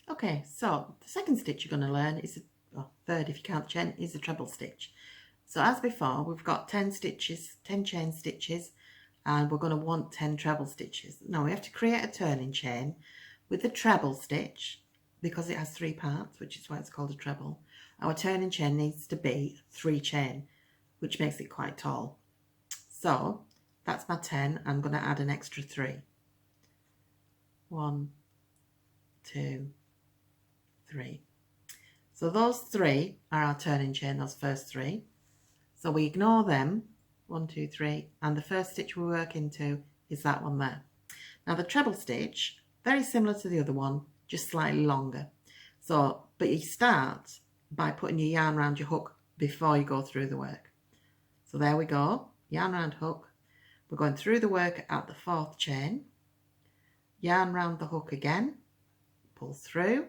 Okay, so the second stitch you're going to learn is, or third if you count the chain, is the treble stitch. So as before, we've got 10 stitches, 10 chain stitches, and we're going to want 10 treble stitches. Now we have to create a turning chain with the treble stitch because it has 3 parts, which is why it's called a treble. Our turning chain needs to be 3 chain, which makes it quite tall. So that's my 10. I'm going to add an extra 3. 1, 2, 3. So those 3 are our turning chain, those first 3. So we ignore them, 1, 2, 3, and the first stitch we work into is that one there. Now the treble stitch, very similar to the other one, just slightly longer. So, but you start by putting your yarn around your hook before you go through the work. So there we go, yarn around hook. We're going through the work at the 4th chain, yarn round the hook again, pull through.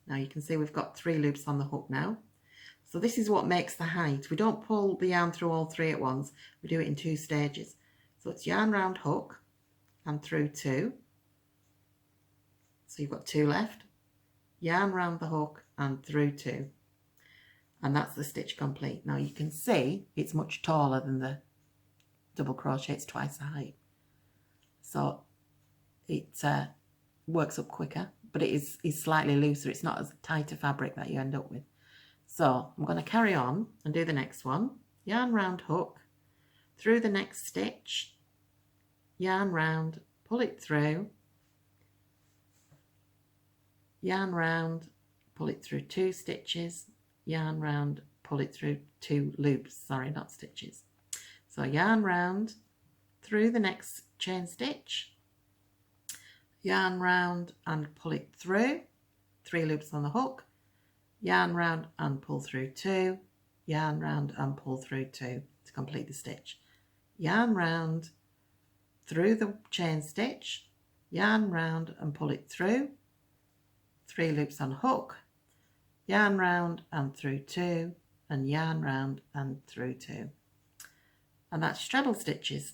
Now you can see we've got 3 loops on the hook now. So this is what makes the height. We don't pull the yarn through all 3 at once. We do it in 2 stages. So it's yarn round hook and through 2. So you've got 2 left. Yarn round the hook and through 2. And that's the stitch complete. Now you can see it's much taller than the double crochet. It's twice the height. So it works up quicker, but it is slightly looser. It's not as tight a fabric that you end up with. So I'm going to carry on and do the next one. Yarn round hook, through the next stitch, yarn round, pull it through, yarn round, pull it through 2 stitches, yarn round, pull it through 2 loops, sorry, not stitches. So yarn round, through the next chain stitch, yarn round and pull it through, 3 loops on the hook, yarn round and pull through 2, yarn round and pull through 2 to complete the stitch. Yarn round, through the chain stitch, yarn round and pull it through, 3 loops on hook, yarn round and through 2, and yarn round and through 2. And that's treble stitches.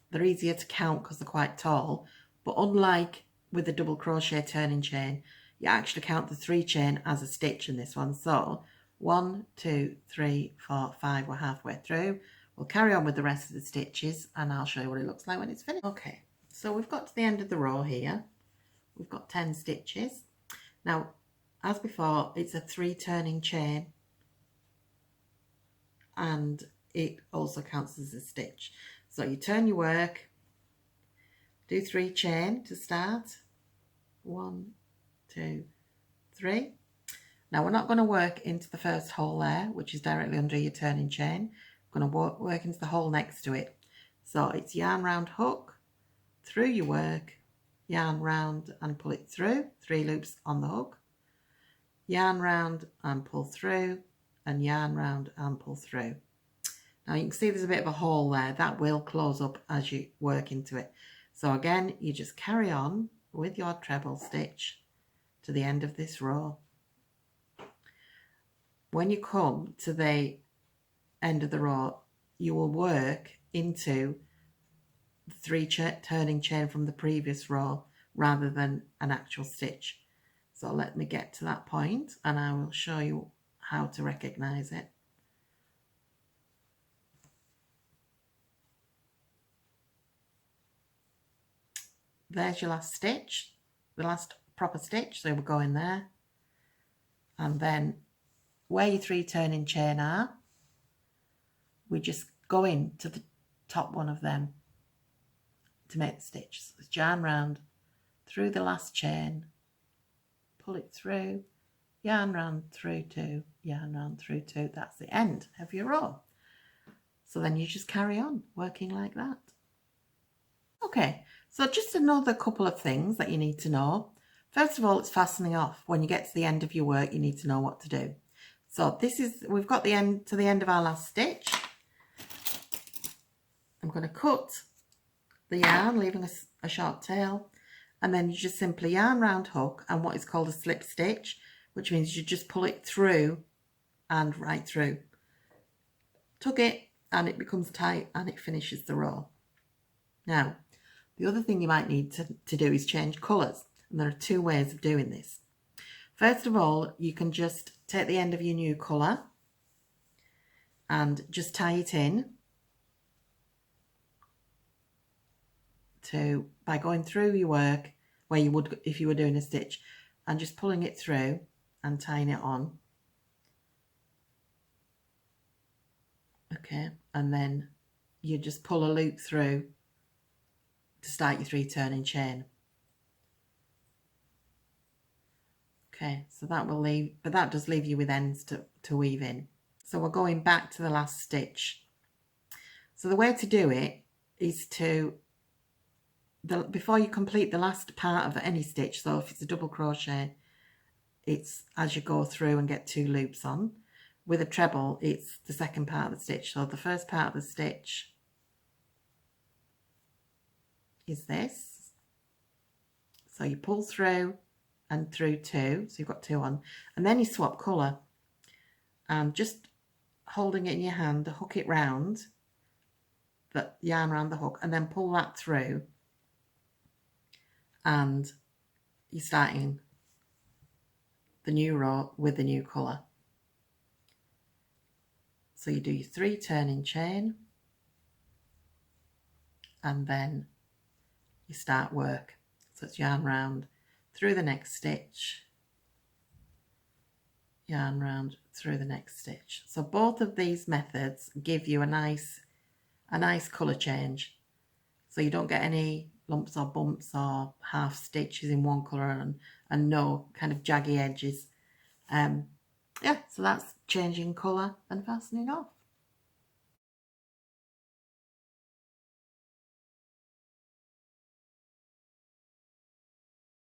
They're easier to count because they're quite tall, but unlike with the double crochet turning chain, you actually count the 3 chain as a stitch in this one. So 1, 2, 3, 4, 5, we're halfway through. We'll carry on with the rest of the stitches and I'll show you what it looks like when it's finished. Okay, so we've got to the end of the row here. We've got 10 stitches. Now, as before, it's a 3 turning chain and it also counts as a stitch. So you turn your work, do 3 chain to start. 1, 2, 3. Now we're not going to work into the first hole there, which is directly under your turning chain. We're going to work into the hole next to it. So it's yarn round hook, through your work, yarn round and pull it through, 3 loops on the hook, yarn round and pull through, and yarn round and pull through. Now you can see there's a bit of a hole there. That will close up as you work into it. So again, you just carry on with your treble stitch to the end of this row. When you come to the end of the row, you will work into the 3 turning chain from the previous row rather than an actual stitch. So let me get to that point and I will show you how to recognize it. There's your last stitch, the last proper stitch, so we'll go in there, and then where your 3 turning chain are, we just go into the top one of them to make the stitch. So it's yarn round, through the last chain, pull it through, yarn round through 2, yarn round through 2. That's the end of your row. So then you just carry on working like that. Okay, so just another couple of things that you need to know. First of all, it's fastening off. When you get to the end of your work, you need to know what to do. So this is, we've got the end to the end of our last stitch. I'm going to cut the yarn, leaving a short tail, and then you just simply yarn round hook and what is called a slip stitch, which means you just pull it through and right through. Tug it and it becomes tight and it finishes the row. Now, the other thing you might need to do is change colours. And there are two ways of doing this. First of all, you can just take the end of your new colour and just tie it in by going through your work where you would if you were doing a stitch, and just pulling it through and tying it on. Okay, and then you just pull a loop through to start your 3 turning chain. Okay, so that will leave, but that does leave you with ends to weave in. So we're going back to the last stitch. So the way to do it is before you complete the last part of any stitch, so if it's a double crochet, it's as you go through and get 2 loops on. With a treble, it's the second part of the stitch. So the first part of the stitch is this. So you pull through and through 2, so you've got 2 on, and then you swap colour, and just holding it in your hand, hook it round, the yarn around the hook, and then pull that through, and you're starting the new row with the new colour. So you do your 3 turning chain, and then you start work. So it's yarn round through the next stitch, yarn round through the next stitch. So both of these methods give you a nice colour change, so you don't get any lumps or bumps or half stitches in one colour and no kind of jaggy edges. Yeah, so that's changing colour and fastening off.